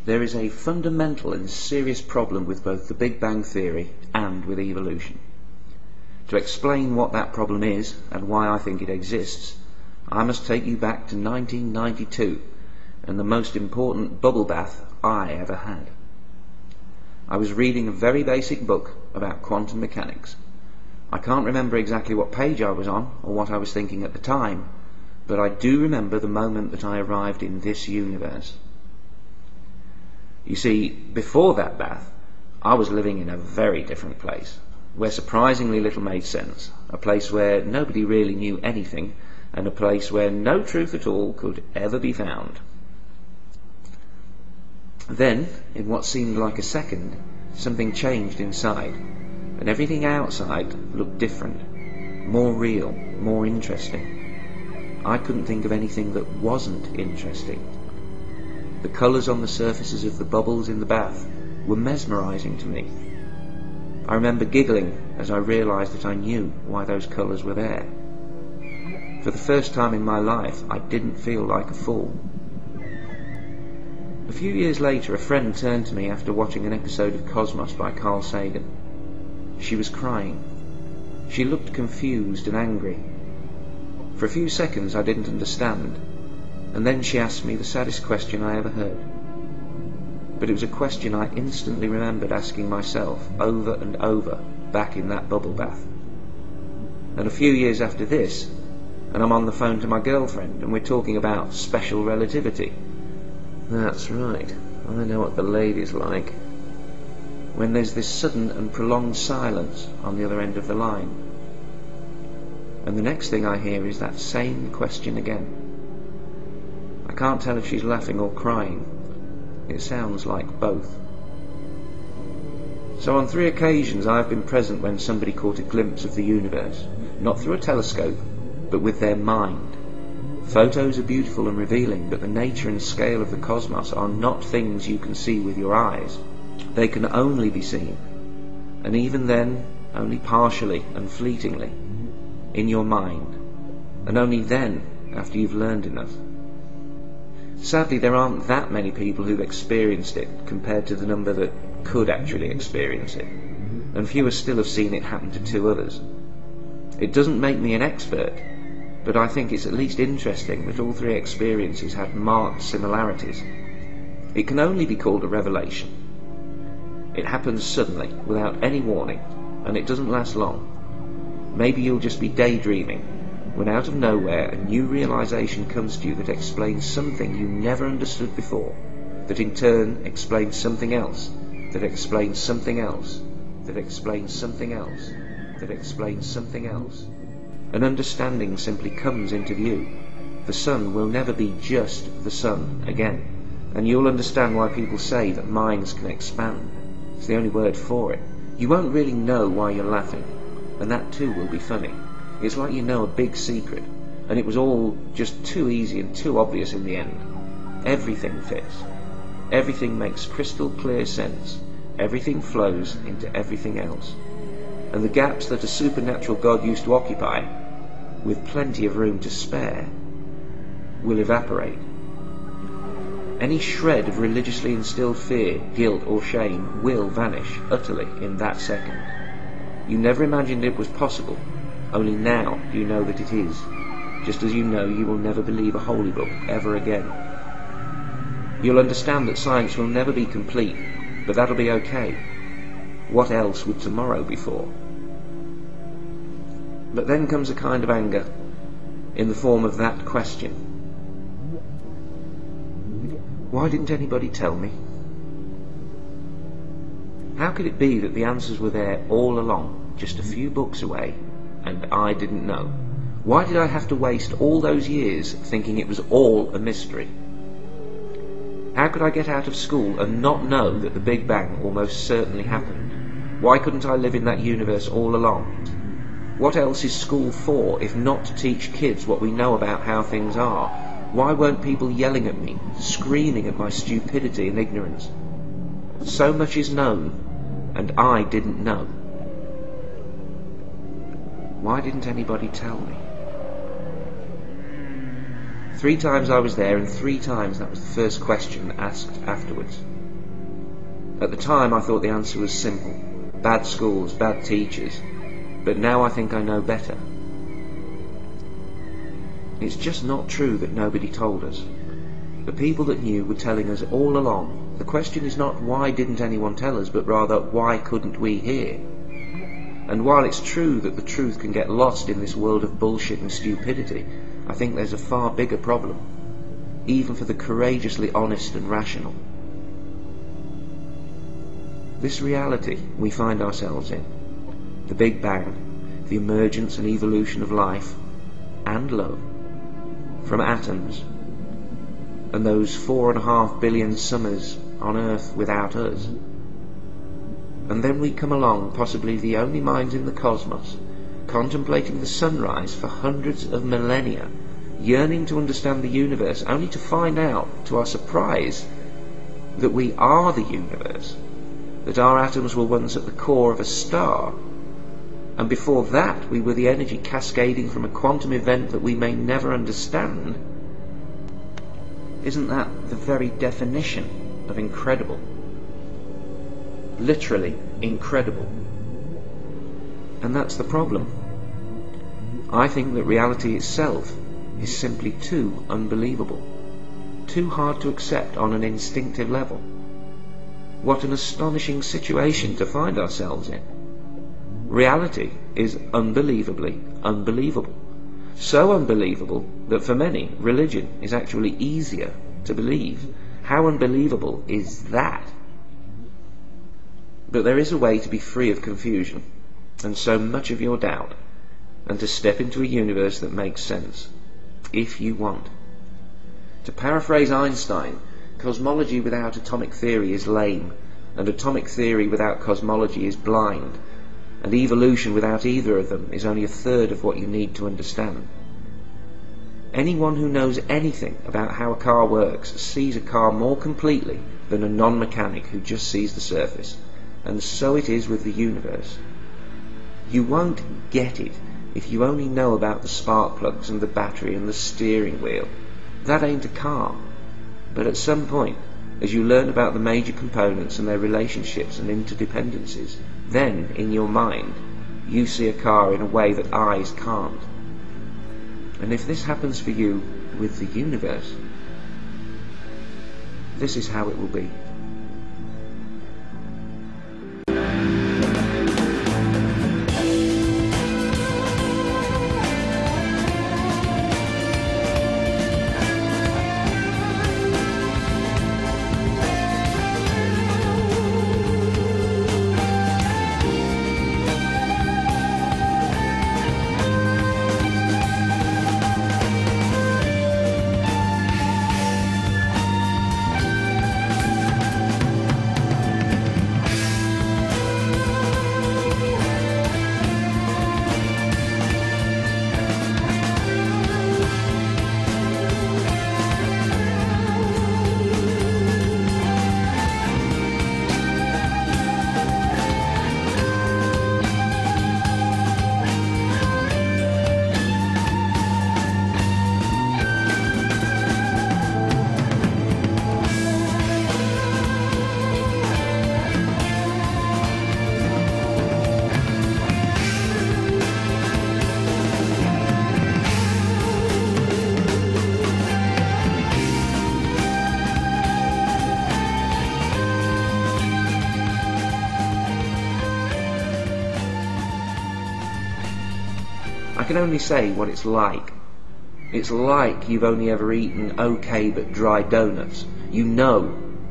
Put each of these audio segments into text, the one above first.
There is a fundamental and serious problem with both the Big Bang Theory and with evolution. To explain what that problem is and why I think it exists, I must take you back to 1992 and the most important bubble bath I ever had. I was reading a very basic book about quantum mechanics. I can't remember exactly what page I was on or what I was thinking at the time, but I do remember the moment that I arrived in this universe. You see, before that bath, I was living in a very different place, where surprisingly little made sense, a place where nobody really knew anything, and a place where no truth at all could ever be found. Then, in what seemed like a second, something changed inside, and everything outside looked different, more real, more interesting. I couldn't think of anything that wasn't interesting. The colours on the surfaces of the bubbles in the bath were mesmerising to me. I remember giggling as I realised that I knew why those colours were there. For the first time in my life, I didn't feel like a fool. A few years later, a friend turned to me after watching an episode of Cosmos by Carl Sagan. She was crying. She looked confused and angry. For a few seconds I didn't understand, and then she asked me the saddest question I ever heard. But it was a question I instantly remembered asking myself over and over back in that bubble bath. And a few years after this, and I'm on the phone to my girlfriend and we're talking about special relativity. That's right, I know what the lady's like. When there's this sudden and prolonged silence on the other end of the line. And the next thing I hear is that same question again. I can't tell if she's laughing or crying. It sounds like both. So on 3 occasions I've been present when somebody caught a glimpse of the universe, not through a telescope, but with their mind. Photos are beautiful and revealing, but the nature and scale of the cosmos are not things you can see with your eyes. They can only be seen, and even then, only partially and fleetingly, in your mind, and only then after you've learned enough. Sadly, there aren't that many people who've experienced it compared to the number that could actually experience it, and fewer still have seen it happen to 2 others. It doesn't make me an expert, but I think it's at least interesting that all 3 experiences had marked similarities. It can only be called a revelation. It happens suddenly, without any warning, and it doesn't last long. Maybe you'll just be daydreaming, when out of nowhere a new realization comes to you that explains something you never understood before, that in turn explains something else, that explains something else, that explains something else, that explains something else. An understanding simply comes into view. The sun will never be just the sun again, and you'll understand why people say that minds can expand. It's the only word for it. You won't really know why you're laughing, and that too will be funny. It's like you know a big secret, and it was all just too easy and too obvious in the end. Everything fits. Everything makes crystal clear sense. Everything flows into everything else. And the gaps that a supernatural God used to occupy, with plenty of room to spare, will evaporate. Any shred of religiously instilled fear, guilt or shame will vanish utterly in that second. You never imagined it was possible, only now do you know that it is, just as you know you will never believe a holy book ever again. You'll understand that science will never be complete, but that'll be okay. What else would tomorrow be for? But then comes a kind of anger, in the form of that question. Why didn't anybody tell me? How could it be that the answers were there all along, just a few books away, and I didn't know? Why did I have to waste all those years thinking it was all a mystery? How could I get out of school and not know that the Big Bang almost certainly happened? Why couldn't I live in that universe all along? What else is school for if not to teach kids what we know about how things are? Why weren't people yelling at me, screaming at my stupidity and ignorance? So much is known, and I didn't know. Why didn't anybody tell me? 3 times I was there, and 3 times that was the first question asked afterwards. At the time I thought the answer was simple: bad schools, bad teachers. But now I think I know better. It's just not true that nobody told us. The people that knew were telling us all along. The question is not why didn't anyone tell us, but rather why couldn't we hear? And while it's true that the truth can get lost in this world of bullshit and stupidity, I think there's a far bigger problem, even for the courageously honest and rational. This reality we find ourselves in, the Big Bang, the emergence and evolution of life and love from atoms, and those 4.5 billion summers on Earth without us. And then we come along, possibly the only minds in the cosmos, contemplating the sunrise for hundreds of millennia, yearning to understand the universe, only to find out, to our surprise, that we are the universe, that our atoms were once at the core of a star, and before that we were the energy cascading from a quantum event that we may never understand. Isn't that the very definition of incredible? Literally incredible. And that's the problem. I think that reality itself is simply too unbelievable, too hard to accept on an instinctive level. What an astonishing situation to find ourselves in. Reality is unbelievably unbelievable. So unbelievable that for many, religion is actually easier to believe. How unbelievable is that? But there is a way to be free of confusion and so much of your doubt, and to step into a universe that makes sense, if you want. To paraphrase Einstein, cosmology without atomic theory is lame, and atomic theory without cosmology is blind, and evolution without either of them is only a third of what you need to understand. Anyone who knows anything about how a car works sees a car more completely than a non-mechanic who just sees the surface, and so it is with the universe. You won't get it if you only know about the spark plugs and the battery and the steering wheel. That ain't a car. But at some point, as you learn about the major components and their relationships and interdependencies, then, in your mind, you see a car in a way that eyes can't. And if this happens for you with the universe, this is how it will be. I can only say what it's like. It's like you've only ever eaten okay but dry donuts. You know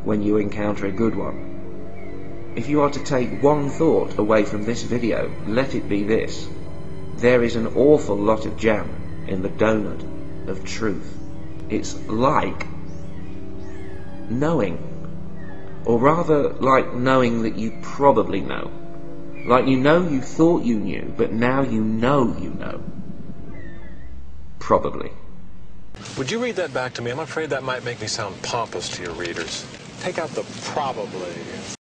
when you encounter a good one. If you are to take one thought away from this video, let it be this: there is an awful lot of jam in the donut of truth. It's like knowing, or rather like knowing that you probably know. Like you know you thought you knew, but now you know you know. Probably. Would you read that back to me? I'm afraid that might make me sound pompous to your readers. Take out the probably.